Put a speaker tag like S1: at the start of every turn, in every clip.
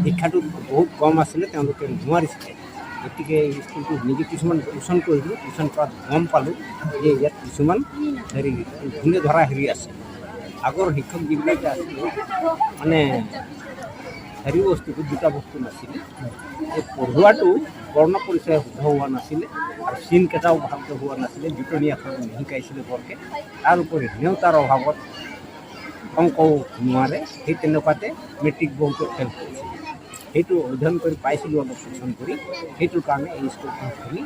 S1: শিক্ষাটো বহুত কম আছিলে, তেওঁলোকে নোৱাৰিছিলে। গতিকে স্কুলটো নিজে কিছুমান টিউশ্যন কৰিলোঁ, টিউশ্যন কৰাত গম পালোঁ যে ইয়াত কিছুমান ভুলে ধৰা আছে। আগৰ শিক্ষক যিবিলাকে আছিলে মানে বস্তুটো দুটা বস্তু নাছিলে, এই পঢ়োৱাটো বৰ্ণ পৰিচয় শুদ্ধ হোৱা নাছিলে আৰু চিনকেইটাও ভালকৈ হোৱা নাছিলে, জুটনি আখৰ নিশিকাইছিলে বৰকৈ। তাৰ উপৰি নেওতাৰ অভাৱত অংকও নোৱাৰে, সেই তেনেকুৱাতে মেট্ৰিক বহুতো ফেল কৰিছিল। সেইটো অধ্যয়ন কৰি পাইছিলোঁ অলপ টিউশ্যন কৰি, সেইটোৰ কাৰণে এই স্কুলখন খুলি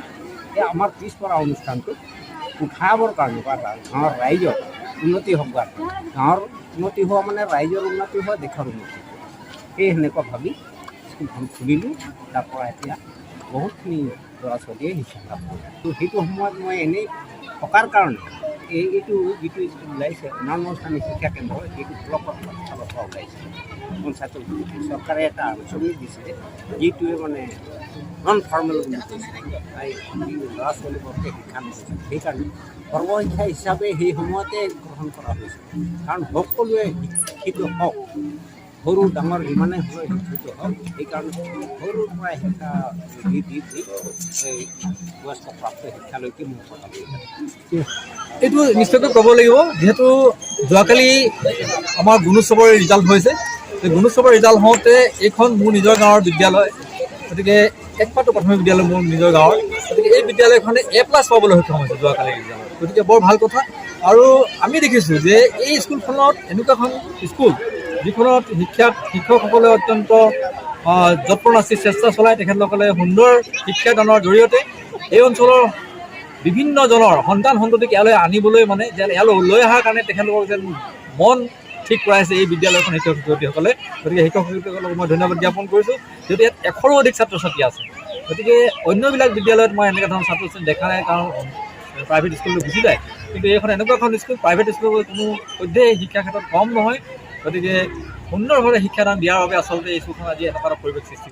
S1: এই আমাৰ পিছপৰা অনুষ্ঠানটোক উঠাবৰ কাৰণে বা গাঁৱৰ ৰাইজৰ উন্নতি হ'ব কাৰণে, গাঁৱৰ উন্নতি হোৱা মানে ৰাইজৰ উন্নতি হোৱা, দেশৰ উন্নতি হোৱা, সেই সেনেকুৱা ভাবি স্কুলখন খুলিলোঁ। তাৰ পৰা এতিয়া বহুতখিনি ল'ৰা ছোৱালীয়ে শিক্ষা লাভ কৰে। তো সেইটো সময়ত মই এনেই থকাৰ কাৰণে এইটো যিটো স্কুল ওলাইছে অনানুষ্ঠানিক শিক্ষা কেন্দ্ৰ, এইটো ব্লকৰ ফালৰ পৰা ওলাইছে। পঞ্চায়তৰ চৰকাৰে এটা আলোচনী দিছিলে, যিটোৱে মানে নন ফৰ্মেল বুলি কৈছিলে, ল'ৰা ছোৱালীবোৰকে শিক্ষা দিছিলে। সেইকাৰণে সৰ্বশিক্ষা হিচাপে সেই সময়তে গ্ৰহণ কৰা হৈছিল। কাৰণ সকলোৱে শিক্ষিত হওক, সৰু ডাঙৰ ইমানেই হ'লেও শিক্ষিত হওক, সেইকাৰণে সৰুৰ পৰাই শিক্ষা দি এই বয়স্কপ্ৰাপ্ত শিক্ষালৈকে মোৰ কথা
S2: এইটো নিশ্চয়কৈ ক'ব লাগিব, যিহেতু যোৱাকালি আমাৰ গুণোৎসৱৰ ৰিজাল্ট হৈছে। এই গুণোৎসৱৰ ৰিজাল্ট হওঁতে এইখন মোৰ নিজৰ গাঁৱৰ বিদ্যালয়, গতিকে একমাত্ৰ প্ৰাথমিক বিদ্যালয় মোৰ নিজৰ গাঁৱৰ, গতিকে এই বিদ্যালয়খনে A+ পাবলৈ সক্ষম হৈছে যোৱাকালি ৰিজাল্টত। গতিকে বৰ ভাল কথা। আৰু আমি দেখিছোঁ যে এই স্কুলখনত এনেকুৱা এখন স্কুল, যিখনত শিক্ষকসকলে অত্যন্ত যৎপৰোনাস্তি চেষ্টা চলায়। তেখেতসকলে সুন্দৰ শিক্ষাদানৰ জৰিয়তে এই অঞ্চলৰ বিভিন্নজনৰ সন্তান সন্ততিক ইয়ালৈ আনিবলৈ, মানে ইয়ালৈ লৈ অহাৰ কাৰণে তেখেতলোকক যেন মন ঠিক কৰাইছে এই বিদ্যালয়খন শিক্ষক শিক্ষয়িত্ৰীসকলে। গতিকে শিক্ষক শিক্ষয়িত্ৰীসকলক মই ধন্যবাদ জ্ঞাপন কৰিছোঁ, যিহেতু ইয়াত 100ৰো অধিক ছাত্ৰ ছাত্ৰী আছে। গতিকে অন্যবিলাক বিদ্যালয়ত মই এনেকুৱা ধৰণৰ ছাত্ৰ ছাত্ৰী দেখা নাই, কাৰণ প্ৰাইভেট স্কুললৈ গুচি যায়। কিন্তু এইখন এনেকুৱা এখন স্কুল, প্ৰাইভেট স্কুললৈ কোনো পধ্যেই শিক্ষাৰ ক্ষেত্ৰত কম নহয়। গতিকে সুন্দৰভাৱে শিক্ষাদান দিয়াৰ বাবে আচলতে এই স্কুলখন আজি এনেকুৱা এটা পৰিৱেশ সৃষ্টি